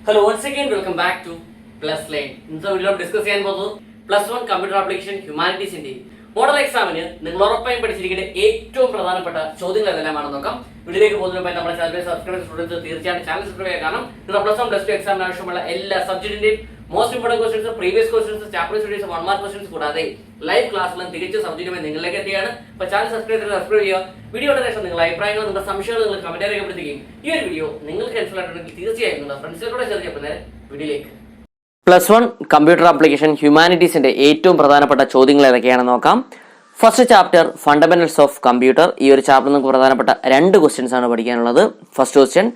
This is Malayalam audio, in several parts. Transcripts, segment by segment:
Hello, once again, welcome back to Plus Lane. ഇന്നത്തെ വീഡിയോ ഡിസ്കസ് ചെയ്യാൻ പോകുന്നത് +1 കമ്പ്യൂട്ടർ ആപ്ലിക്കേഷൻ ഹ്യൂമാനിറ്റീസിന്റെ മോഡൽ എക്സാമിന് നിങ്ങൾ ഉറപ്പായും പഠിച്ചിരിക്കേണ്ട ഏറ്റവും പ്രധാനപ്പെട്ട ചോദ്യങ്ങൾ ഏതെല്ലാമാണെന്ന് നോക്കാം. വീഡിയോയിലേക്ക് പോകുന്നതിന് മുമ്പ് നമ്മുടെ ചാനൽ സബ്സ്ക്രൈബ് സ്റ്റുഡൻസ് തീർച്ചയായും ചാനൽ സബ്സ്ക്രൈബ് ചെയ്യുക. കാരണം നിങ്ങൾ +1 +2 എക്സാമിന് ആവശ്യമുള്ള എല്ലാ സബ്ജക്റ്റിന്റെയും most important questions, previous questions, chapter studies, 1 mark questions കൂടാതെ ലൈവ് ക്ലാസ്സിലും തികച്ചും സൗജന്യമായി നിങ്ങളിലേക്ക് എത്തിയാണ്. അപ്പോൾ ചാനൽ സബ്സ്ക്രൈബ് ചെയ്യുക. വീഡിയോയുടെ ശേഷം നിങ്ങളുടെ അഭിപ്രായങ്ങൾ, നിങ്ങളുടെ സംശയങ്ങൾ നിങ്ങൾ കമന്റ് രേഖപ്പെടുത്തുകയും ഈ ഒരു വീഡിയോ നിങ്ങൾക്ക് ഹെൽപ്ഫുൾ ആയിട്ടുണ്ടെങ്കിൽ തീർച്ചയായും നിങ്ങളുടെ ഫ്രണ്ട്സിലൂടെ ഷെയർ ചെയ്യപ്പെടുന്ന വീഡിയോയിലേക്ക്. +1 കമ്പ്യൂട്ടർ ആപ്ലിക്കേഷൻ ഹ്യൂമാനിറ്റീസിന്റെ ഏറ്റവും പ്രധാനപ്പെട്ട ചോദ്യങ്ങൾ ഏതൊക്കെയാണെന്ന് നോക്കാം. First chapter fundamentals of computer. ഈ ഒരു ചാപ്റ്റർ നമുക്ക് പ്രധാനപ്പെട്ട 2 ക്വസ്റ്റ്യൻസ് ആണ് പഠിക്കാനുള്ളത്. First question,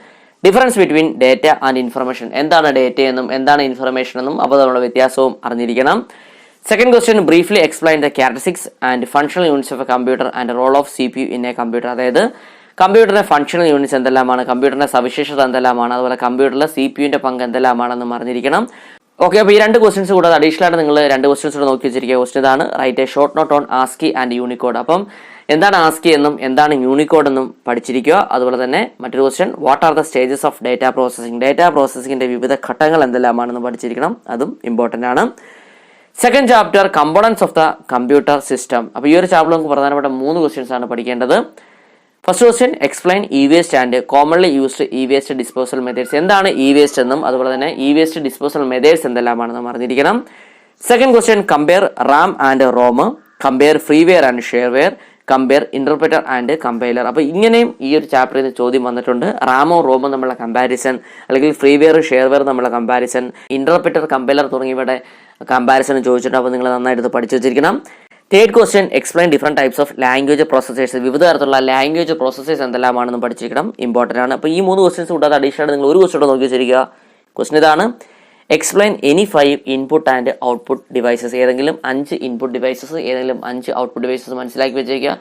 difference between data and information. എന്താണ് ഡേറ്റ എന്നും എന്താണ് ഇൻഫർമേഷൻ എന്നും അപ്പോൾ തമ്മിലുള്ള വ്യത്യാസവും അറിഞ്ഞിരിക്കണം. Second question, briefly explain the characteristics and functional units of a computer and role of CPU in a computer. അതായത് കമ്പ്യൂട്ടറിന്റെ ഫങ്ഷണൽ യൂണിറ്റ്സ് എന്തെല്ലാമാണ്, കമ്പ്യൂട്ടറിന്റെ സവിശേഷത എന്തെല്ലാമാണ്, അതുപോലെ കമ്പ്യൂട്ടറിലെ CPUന്റെ പങ്ക് എന്തെല്ലാമാണെന്നും അറിഞ്ഞിരിക്കണം. ഓക്കെ, അപ്പോൾ ഈ 2 ക്വസ്റ്റ്യൻസ് കൂടാതെ അഡീഷണൽ ആയിട്ട് നിങ്ങൾ 2 ക്വസ്റ്റ്യൻസ് കൂടെ നോക്കി വെച്ചിരിക്കുക. ക്വസ്റ്റ്യൻ ഇതാണ്, write a short note on ASCII and Unicode. അപ്പം എന്താണ് ആസ്കി എന്നും എന്താണ് യൂണിക്കോഡ് എന്നും പഠിച്ചിരിക്കുക. അതുപോലെ തന്നെ മറ്റൊരു question, what are the stages of data processing. Data പ്രോസസ്സിംഗിന്റെ വിവിധ ഘട്ടങ്ങൾ എന്തെല്ലാമാണെന്ന് പഠിച്ചിരിക്കണം, അതും ഇമ്പോർട്ടൻ്റ് ആണ്. Second chapter, components of the computer system. അപ്പോൾ ഈ ഒരു ചാപ്റ്റർ നമുക്ക് പ്രധാനപ്പെട്ട 3 ക്വസ്റ്റ്യൻസ് ആണ് പഠിക്കേണ്ടത്. First question, explain waste and commonly used waste disposal methods. എന്താണ് വേസ്റ്റ് എന്നും അതുപോലെ തന്നെ വേസ്റ്റ് ഡിസ്പോസൽ മെത്തേഡ്സ് എന്തെല്ലാമാണെന്നും അറിഞ്ഞിരിക്കണം. Second question, compare RAM and ROM, compare freeware and shareware, compare interpreter and compiler. അപ്പോൾ ഇങ്ങനെയും ഈ ഒരു ചാപ്റ്ററിൽ നിന്ന് ചോദ്യം വന്നിട്ടുണ്ട്. റാമോ റോമോ തമ്മിലുള്ള കമ്പാരിസൺ, അല്ലെങ്കിൽ ഫ്രീവെയർ ഷെയർവെയർ തമ്മിലുള്ള കമ്പാരിസൺ, ഇന്റർപ്രറ്റർ കമ്പൈലർ തുടങ്ങിയവയുടെ കമ്പാരിസൺ ചോദിച്ചിട്ടുണ്ട്. അപ്പോൾ നിങ്ങൾ നന്നായിട്ട് പഠിച്ചു വെച്ചിരിക്കണം. Third question, explain different types of language processors. വിവിധ തരത്തിലുള്ള ലാംഗ്വേജ് പ്രോസസ്സേഴ്സ് എന്തെല്ലാമാണെന്ന് പഠിച്ചിരിക്കണം, ഇമ്പോർട്ടൻ്റ് ആണ്. അപ്പോൾ ഈ 3 ക്വസ്റ്റ്യൻസ് കൂടാതെ അഡീഷണൽ നിങ്ങൾ ഒരു ക്വസ്റ്റ്യൻ നോക്കി വെച്ചിരിക്കുക. ക്വസ്റ്റ്യൻ ഇതാണ്, explain any 5 input and output devices. ഏതെങ്കിലും 5 ഇൻപുട്ട് ഡിവൈസസ്, ഏതെങ്കിലും 5 ഔട്ട്പുട്ട് ഡിവൈസസ് മനസ്സിലാക്കി വെച്ചിരിക്കുക.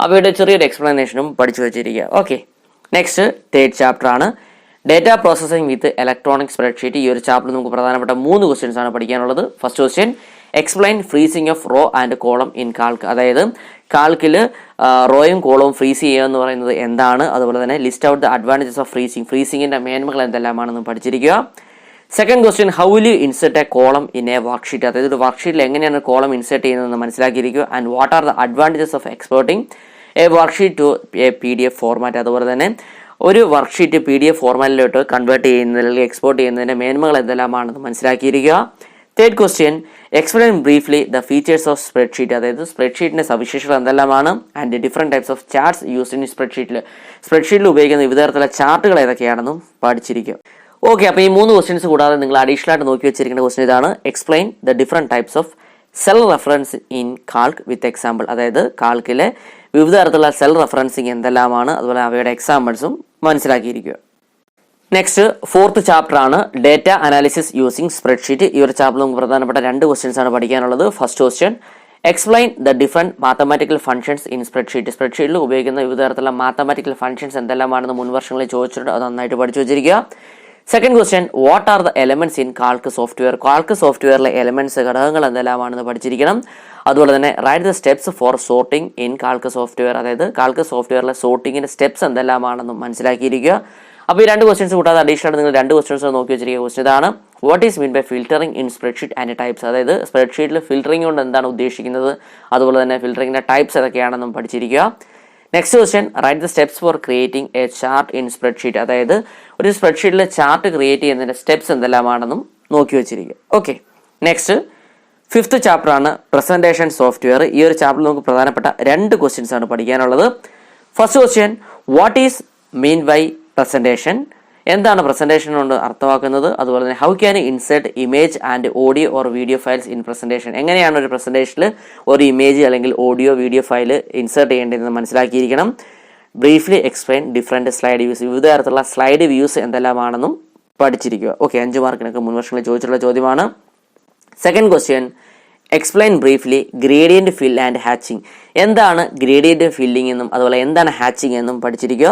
അവയുടെ ചെറിയൊരു എക്സ്പ്ലനേഷനും പഠിച്ചു വെച്ചിരിക്കുക. ഓക്കെ, നെക്സ്റ്റ് തേർഡ് ചാപ്റ്റർ ആണ് data processing with electronic spreadsheet. ഈ ഒരു ചാപ്റ്റർ നമുക്ക് പ്രധാനപ്പെട്ട 3 ക്വസ്റ്റ്യൻസ് ആണ് പഠിക്കാനുള്ളത്. First question, explain freezing of row and column in Calc. അതായത് കാൽക്കിൽ റോയും കോളവും ഫ്രീസ് ചെയ്യുക എന്ന് പറയുന്നത് എന്താണ്, അതുപോലെ തന്നെ list out the advantages of ഫ്രീസിംഗിന്റെ മേന്മകൾ എന്തെല്ലാമാണെന്ന് പഠിച്ചിരിക്കുക. Second question, how will you insert a column in a worksheet. അതായത് ഒരു വർക്ക്ഷീറ്റിൽ എങ്ങനെയാണ് കോളം ഇൻസെർട്ട് ചെയ്യുന്നതെന്ന് മനസ്സിലാക്കിയിരിക്കുക. And what are the advantages of exporting a worksheet to a PDF format. അതുപോലെ തന്നെ ഒരു വർക്ക്ഷീറ്റ് PDF ഫോർമാറ്റിലോട്ട് കൺവേർട്ട് ചെയ്യുന്നതിൽ അല്ലെങ്കിൽ എക്സ്പോർട്ട് ചെയ്യുന്നതിന്റെ മേന്മകൾ എന്തെല്ലാമാണെന്ന് മനസ്സിലാക്കിയിരിക്കുക. Third question, explain briefly the features of spreadsheet. അതായത് സ്പ്രെഡ്ഷീറ്റിന്റെ സവിശേഷത എന്തെല്ലാമാണ്, and different types of charts used in സ്പ്രെഡ്ഷീറ്റിൽ ഉപയോഗിക്കുന്ന വിവിധ തരത്തിലുള്ള ചാർട്ടുകൾ ഏതൊക്കെയാണെന്നും പഠിച്ചിരിക്കും. ഓക്കെ, അപ്പോൾ ഈ 3 ക്വസ്റ്റ്യൻസ് കൂടാതെ നിങ്ങൾ അഡീഷണൽ ആയിട്ട് നോക്കി വെച്ചിരിക്കുന്ന ക്വസ്റ്റ്യൻ ഇതാണ്, explain the different types of cell reference in Calc with example. അതായത് കാൽക്കിലെ വിവിധ തരത്തിലുള്ള സെൽ റെഫറൻസിങ് എന്തെല്ലാമാണ്, അതുപോലെ അവയുടെ എക്സാമ്പിൾസും മനസ്സിലാക്കിയിരിക്കുക. നെക്സ്റ്റ് ഫോർത്ത് ചാപ്റ്റർ ആണ് ഡേറ്റ അനാലിസിസ് യൂസിങ് സ്പ്രെഡ്ഷീറ്റ്. ഈ ഒരു ചാപ്റ്ററിൽ നമുക്ക് പ്രധാനപ്പെട്ട 2 ക്വസ്റ്റ്യൻസ് ആണ് പഠിക്കാനുള്ളത്. First question, explain the different mathematical functions in spreadsheet. സ്പ്രെഡ്ഷീറ്റിൽ ഉപയോഗിക്കുന്ന വിവിധ തരത്തിലുള്ള മാത്തമാറ്റിക്കൽ ഫംഗ്ഷൻസ് എന്തെല്ലാമാണെന്ന് മുൻ വർഷങ്ങളിൽ ചോദിച്ചിട്ടുണ്ട്, അത് നന്നായിട്ട് പഠിച്ചു വെച്ചിരിക്കുക. Second question, what are the elements in Calc software. Calc സോഫ്റ്റ്വെയറിലെ എലമെന്റ്സ്, ഘടകങ്ങൾ എന്തെല്ലാമാണെന്ന് പഠിച്ചിരിക്കണം. അതുപോലെ തന്നെ write the steps for sorting in Calc software. അതായത് കാൽക്ക് സോഫ്റ്റ്വെയറിലെ സോർട്ടിങ്ങിന്റെ സ്റ്റെപ്സ് എന്തെല്ലാമാണെന്നും മനസ്സിലാക്കിയിരിക്കുക. അപ്പോൾ ഈ 2 ക്വസ്റ്റ്യൻസ് കൂടാതെ അഡീഷണൽ നിങ്ങൾ 2 ക്വസ്റ്റ്യൻസ് നോക്കി വെച്ചിരിക്കുക. ക്വസ്റ്റ്യൻ ഇതാണ്, what is mean by filtering in spreadsheet and types. അതായത് സ്പ്രെഡ്ഷീറ്റിൽ ഫിൽറ്ററിംഗ് കൊണ്ട് എന്താണ് ഉദ്ദേശിക്കുന്നത്, അതുപോലെ തന്നെ ഫിൽറ്ററിംഗിന്റെ ടൈപ്സ് ഏതൊക്കെയാണെന്നും പഠിച്ചിരിക്കുക. Next question, write the steps for creating a chart in spreadsheet. അതായത് ഒരു സ്പ്രെഡ്ഷീറ്റിൽ ചാർട്ട് ക്രിയേറ്റ് ചെയ്യുന്നതിന്റെ സ്റ്റെപ്സ് എന്തെല്ലാമാണെന്നും നോക്കി വെച്ചിരിക്കുക. ഓക്കെ, നെക്സ്റ്റ് ഫിഫ്ത്ത് ചാപ്റ്റർ ആണ് പ്രസന്റേഷൻ സോഫ്റ്റ്വെയർ. ഈ ഒരു ചാപ്റ്ററിൽ നമുക്ക് പ്രധാനപ്പെട്ട 2 ക്വസ്റ്റ്യൻസ് ആണ് പഠിക്കാനുള്ളത്. First question, what is mean by presentation. എന്താണ് പ്രസന്റേഷൻ കൊണ്ട് അർത്ഥമാക്കുന്നത്, അതുപോലെ തന്നെ how can insert image and audio or video files in presentation. എങ്ങനെയാണ് ഒരു പ്രസന്റേഷനിൽ ഒരു ഇമേജ് അല്ലെങ്കിൽ ഓഡിയോ വീഡിയോ ഫയൽ ഇൻസെർട്ട് ചെയ്യേണ്ടതെന്ന് മനസ്സിലാക്കിയിരിക്കണം. Briefly explain different slide views. വിവിധ തരത്തിലുള്ള സ്ലൈഡ് വ്യൂസ് എന്തെല്ലാമാണെന്നും പഠിച്ചിരിക്കുക. ഓക്കെ, 5 മാർക്കിനൊക്കെ മുൻ വർഷങ്ങളിൽ ചോദിച്ചിട്ടുള്ള ചോദ്യമാണ്. Second question, explain briefly gradient fill and hatching. എന്താണ് ഗ്രേഡിയന്റ് ഫില്ലിംഗ് എന്നും അതുപോലെ എന്താണ് ഹാച്ചിങ് എന്നും പഠിച്ചിരിക്കുക.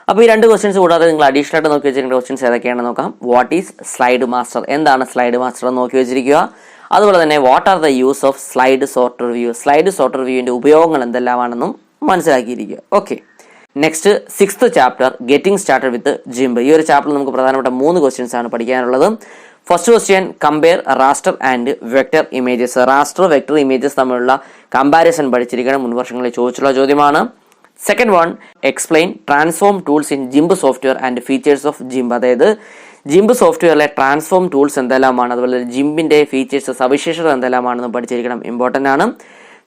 അപ്പോൾ ഈ 2 ക്വസ്റ്റ്യൻസ് കൂടാതെ നിങ്ങൾ അഡീഷണൽ ആയിട്ട് നോക്കി വെച്ചിരിക്കുന്ന ക്വസ്റ്റ്യൻസ് ഏതൊക്കെയാണെന്ന് നോക്കാം. What is slide master. എന്താണ് സ്ലൈഡ് മാസ്റ്റർ എന്ന് നോക്കി വെച്ചിരിക്കുക. അതുപോലെ തന്നെ what are the use of slide sorter view. Slide sorter വ്യൂവിന്റെ ഉപയോഗങ്ങൾ എന്തെല്ലാമാണെന്നും മനസ്സിലാക്കിയിരിക്കുക. Okay, next 6th chapter getting started with GIMP. ഈ ഒരു ചാപ്റ്ററിൽ നമുക്ക് പ്രധാനപ്പെട്ട 3 ക്വസ്റ്റ്യൻസ് ആണ് പഠിക്കാനുള്ളത്. First question, compare raster and vector images. Raster vector images തമ്മിലുള്ള കമ്പാരിസൺ പഠിച്ചിരിക്കണം, മുൻ വർഷങ്ങളിൽ ചോദിച്ചുള്ള ചോദ്യമാണ്. Second one, explain transform tools in GIMP software and features of GIMP. അതായത് ജിംബ് സോഫ്റ്റ്വെയറിലെ ട്രാൻസ്ഫോം ടൂൾസ് എന്തെല്ലാമാണ്, അതുപോലെ ജിംബിന്റെ ഫീച്ചേഴ്സ് സവിശേഷത എന്തെല്ലാമാണെന്ന് പഠിച്ചിരിക്കണം, ഇമ്പോർട്ടൻ്റ് ആണ്.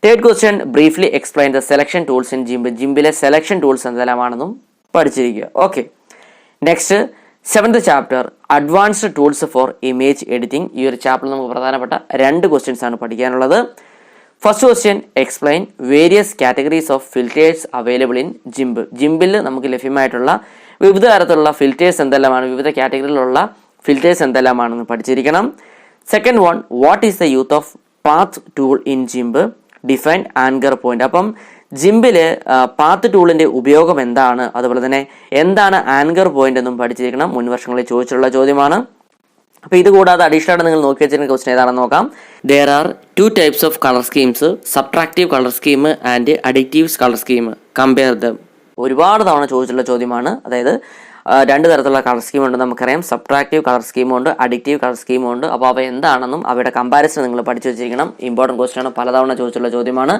Third question, briefly explain the selection tools in GIMP. ജിംബിലെ സെലക്ഷൻ ടൂൾസ് എന്തെല്ലാമാണെന്നും പഠിച്ചിരിക്കുക. Okay. Next 7th chapter advanced tools for image editing. ഈ ഒരു ചാപ്റ്ററിൽ നമുക്ക് പ്രധാനപ്പെട്ട 2 ക്വസ്റ്റ്യൻസ് ആണ് പഠിക്കാനുള്ളത്. First question, explain various categories of filters available in GIMP. ജിംബിൽ നമുക്ക് ലഭ്യമായിട്ടുള്ള വിവിധ തരത്തിലുള്ള ഫിൽറ്റേഴ്സ് എന്തെല്ലാമാണ്, വിവിധ കാറ്റഗറിയിലുള്ള ഫിൽറ്റേഴ്സ് എന്തെല്ലാമാണെന്ന് പഠിച്ചിരിക്കണം. Second one, what is the youth of path tool in GIMP, define anchor point. അപ്പം ജിംബിൽ പാത്ത് ടൂളിന്റെ ഉപയോഗം എന്താണ്, അതുപോലെ തന്നെ എന്താണ് ആങ്കർ പോയിന്റ് എന്നും പഠിച്ചിരിക്കണം, മുൻ വർഷങ്ങളിൽ ചോദിച്ചിട്ടുള്ള ചോദ്യമാണ്. അപ്പോൾ ഇത് കൂടാതെ അഡീഷണൽ ആയിട്ട് നിങ്ങൾ നോക്കി വെച്ചിരുന്ന ക്വസ്റ്റൻ ഏതാണെന്ന് നോക്കാം. There are 2 types of colour schemes, subtractive colour scheme and additives colour scheme, compare dum. ഒരുപാട് തവണ ചോദിച്ചിട്ടുള്ള ചോദ്യമാണ്. അതായത് 2 തരത്തിലുള്ള കളർ സ്കീം ഉണ്ട് നമുക്കറിയാം. സബ്ട്രാക്റ്റീവ് കളർ സ്കീമുണ്ട്, അഡിക്റ്റീവ് കളർ സ്കീമുണ്ട്. അപ്പോൾ അവ എന്താണെന്നും അവയുടെ കമ്പാരിസൺ നിങ്ങൾ പഠിച്ചു വെച്ചിരിക്കണം, ഇമ്പോർട്ടൻറ്റ് ക്വസ്റ്റൻ ആണ്, പലതവണ ചോദിച്ചിട്ടുള്ള ചോദ്യമാണ്.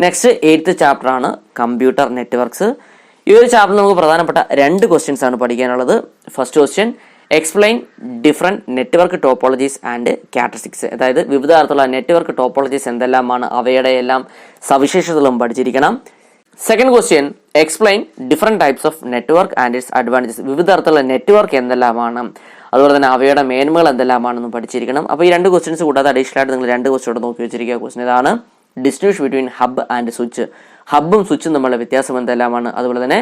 നെക്സ്റ്റ് 8th ചാപ്റ്റർ ആണ് കമ്പ്യൂട്ടർ നെറ്റ്വർക്ക്സ്. ഈ ഒരു ചാപ്റ്ററിൽ നമുക്ക് പ്രധാനപ്പെട്ട 2 ക്വസ്റ്റ്യൻസ് ആണ് പഠിക്കാനുള്ളത്. First question, explain different network topologies and characteristics. അതായത് വിവിധ തരത്തിലുള്ള നെറ്റ്വർക്ക് ടോപ്പോളജീസ് എന്തെല്ലാമാണ്, അവയുടെ എല്ലാം സവിശേഷതകളും പഠിച്ചിരിക്കണം. Second question, explain different types of network and it's advantages. വിവിധ തരത്തിലുള്ള നെറ്റ്വർക്ക് എന്തെല്ലാമാണ്, അതുപോലെ തന്നെ അവയുടെ മേന്മകൾ എന്തെല്ലാമാണെന്നും പഠിച്ചിരിക്കണം. അപ്പോൾ ഈ 2 ക്വസ്റ്റ്യൻസ് കൂടാതെ അഡീഷണൽ ആയിട്ട് നിങ്ങൾ 2 ക്വസ്റ്റ്യൻ നോക്കി വെച്ചിരിക്കുക. ക്വസ്റ്റ്യൻ ഇതാണ്, distinguish between hub and switch. ഹബ്ബും സ്വിച്ചും തമ്മിലുള്ള വ്യത്യാസം എന്തെല്ലാമാണ്, അതുപോലെ തന്നെ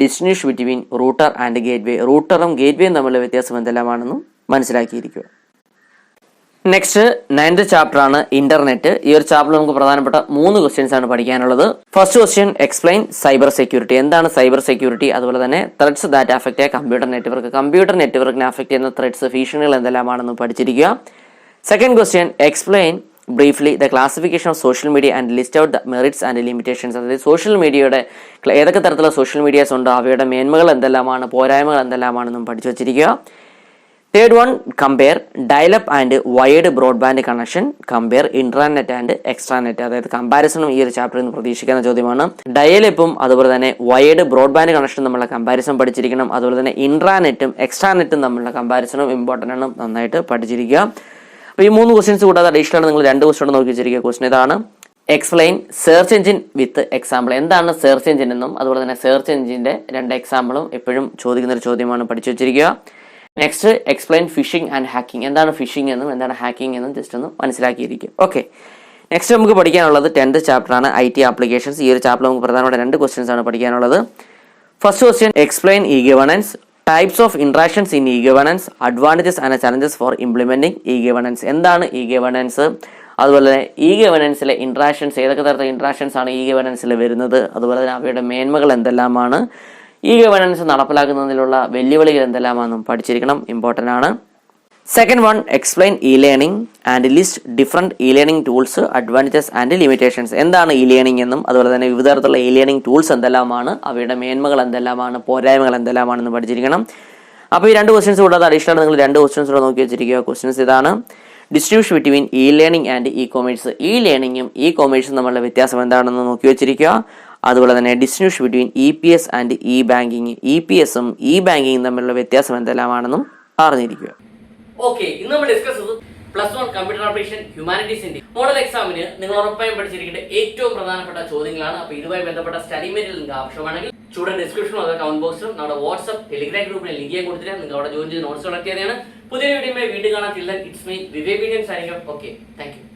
distinguish between router and gateway. റൂട്ടറും ഗേറ്റ്വേയും തമ്മിലുള്ള വ്യത്യാസം എന്തെല്ലാമാണെന്നും മനസ്സിലാക്കിയിരിക്കുക. നെക്സ്റ്റ് 9th ചാപ്റ്റർ ആണ് ഇന്റർനെറ്റ്. ഈ ഒരു ചാപ്റ്ററിൽ നമുക്ക് പ്രധാനപ്പെട്ട 3 ക്വസ്റ്റ്യൻസ് ആണ് പഠിക്കാനുള്ളത്. First question, explain cyber security. എന്താണ് സൈബർ സെക്യൂരിറ്റി, അതുപോലെ തന്നെ threats that affect computer network. Computer നെറ്റ്വർക്കിനെ അഫക്റ്റ് ചെയ്യുന്ന ത്രെഡ്സ്, ഭീഷണികൾ എന്തെല്ലാമാണെന്ന് പഠിച്ചിരിക്കുക. Second question, explain briefly the classification of social media and list out the merits and limitations. അതായത് സോഷ്യൽ മീഡിയയുടെ ഏതൊക്കെ തരത്തിലുള്ള സോഷ്യൽ മീഡിയാസ് ഉണ്ട്, അവയുടെ മേന്മകൾ എന്തെല്ലാമാണ്, പോരായ്മകൾ എന്തെല്ലാമാണെന്നും പഠിച്ചു വച്ചിരിക്കുക. Third one, compare dial up and wired broadband connection, compare intranet and extranet. അതായത് കമ്പാരിസണും ഈ ഒരു ചാപ്റ്ററിൽ നിന്ന് പ്രതീക്ഷിക്കുന്ന ചോദ്യമാണ്. ഡയലപ്പും അതുപോലെ തന്നെ വയേർഡ് ബ്രോഡ്ബാൻഡ് കണക്ഷനും തമ്മിലുള്ള കമ്പാരിസൺ പഠിച്ചിരിക്കണം. അതുപോലെ തന്നെ ഇൻട്രാനെറ്റും എക്സ്ട്രാനെറ്റും തമ്മിലുള്ള കമ്പാരിസണും ഇമ്പോർട്ടൻ്റ് ആണ്, നന്നായിട്ട് പഠിച്ചിരിക്കുക. അപ്പോൾ ഈ 3 ക്വസ്റ്റ്യൻസ് കൂടാതെ അഡീഷണൽ നിങ്ങൾ 2 ക്വസ്റ്റ്യൻ നോക്കി വെച്ചിരിക്കുക. ക്വസ്റ്റ്യൻ ഇതാണ്, explain search engine with example. എന്താണ് സെർച്ച് എഞ്ചിൻ എന്നും അതുപോലെ തന്നെ സെർച്ച് എഞ്ചിന്റെ 2 എക്സാമ്പിളും എപ്പോഴും ചോദിക്കുന്ന ഒരു ചോദ്യമാണ്, പഠിച്ചു വെച്ചിരിക്കുക. Next, explain phishing and hacking. എന്താണ് ഫിഷിംഗ് എന്നും എന്താണ് ഹാക്കിംഗ് എന്നും ജസ്റ്റ് ഒന്ന് മനസ്സിലാക്കിയിരിക്കുക. ഓക്കെ. നെക്സ്റ്റ് നമുക്ക് പഠിക്കാനുള്ളത് 10th ചാപ്റ്റർ ആണ് IT ആപ്ലിക്കേഷൻസ്. ഈ ഒരു ചാപ്റ്ററിൽ നമുക്ക് പ്രധാനപ്പെട്ട 2 ക്വസ്റ്റ്യൻസ് ആണ് പഠിക്കാനുള്ളത്. First question, explain e governance, types of interactions in e governance, advantages and challenges for implementing e governance. എന്താണ് ഇ ഗവേണൻസ്, അതുപോലെ തന്നെ ഇ ഗവേണൻസിലെ ഇന്ററാക്ഷൻസ്, ഏതൊക്കെ തരത്തിലുള്ള ഇന്ററാക്ഷൻസ് ആണ് ഇ ഗവേണൻസിൽ വരുന്നത്, അതുപോലെ തന്നെ അവയുടെ മേന്മകൾ എന്തെല്ലാമാണ്, ഇ ഗവേണൻസ് നടപ്പിലാക്കുന്നതിലുള്ള വെല്ലുവിളികൾ എന്തെല്ലാമാണെന്നും പഠിച്ചിരിക്കണം, ഇമ്പോർട്ടൻ്റ് ആണ്. Second one, explain E learning and list different E learning tools, advantages and limitations. എന്താണ് ഇ ലേണിംഗ് എന്നും അതുപോലെ തന്നെ വിവിധ തരത്തിലുള്ള ഇ ലേണിംഗ് ടൂൾസ് എന്തെല്ലാമാണ്, അവയുടെ മേന്മകൾ എന്തെല്ലാമാണ്, പോരായ്മകൾ എന്തെല്ലാമാണെന്ന് പഠിച്ചിരിക്കണം. അപ്പോൾ ഈ 2 ക്വസ്റ്റ്യൻസ് കൂടാതെ അഡീഷണൽ നിങ്ങൾ 2 ക്വസ്റ്റ്യൻസ് കൂടെ നോക്കി വെച്ചിരിക്കുക. ക്വസ്റ്റ്യൻസ് ഇതാണ്, distribution between e learning and e commerce. E ലേണിംഗും ഇ കൊമേഴ്സും തമ്മിലുള്ള വ്യത്യാസം എന്താണെന്ന് നോക്കി വെച്ചിരിക്കുക. അതുപോലെ തന്നെ distribution between EPS and e banking. EPSും ഇ ബാങ്കിങ്ങും തമ്മിലുള്ള വ്യത്യാസം എന്തെല്ലാമാണെന്നും അറിഞ്ഞിരിക്കുക. ഓക്കെ, ഇന്ന് നമ്മൾ ഡിസ്കസ് ചെയ്തു +1 കമ്പ്യൂട്ടർ ആപ്ലിക്കേഷൻ ഹ്യൂമാനിറ്റീസിന്റെ മോഡൽ എക്സാമിന് നിങ്ങൾ ഉറപ്പായും പഠിച്ചിരിക്കേണ്ട ഏറ്റവും പ്രധാനപ്പെട്ട ചോദ്യങ്ങളാണ്. അപ്പോൾ ഇതുമായി ബന്ധപ്പെട്ട സ്റ്റഡി മെറ്റീരിയൽ നിങ്ങൾക്ക് ആവശ്യമാണെങ്കിൽ ചൂടൻ ഡിസ്ക്രിപ്ഷനും അതെ കമന്റ് ബോക്സിലും നമ്മുടെ വാട്സ്ആപ്പ് ടെലിഗ്രാം ഗ്രൂപ്പിലെ ലിങ്ക് ഞാൻ കൊടുത്തിട്ട് നിങ്ങൾക്ക് അവിടെ ജോയിൻ ചെയ്ത് നോട്ട്സ് കളക്ട് ചെയ്യാനാണ്. പുതിയ വീഡിയോയുമായി വീണ്ടും കാണാൻ. It's me Vivek. Okay, thank you.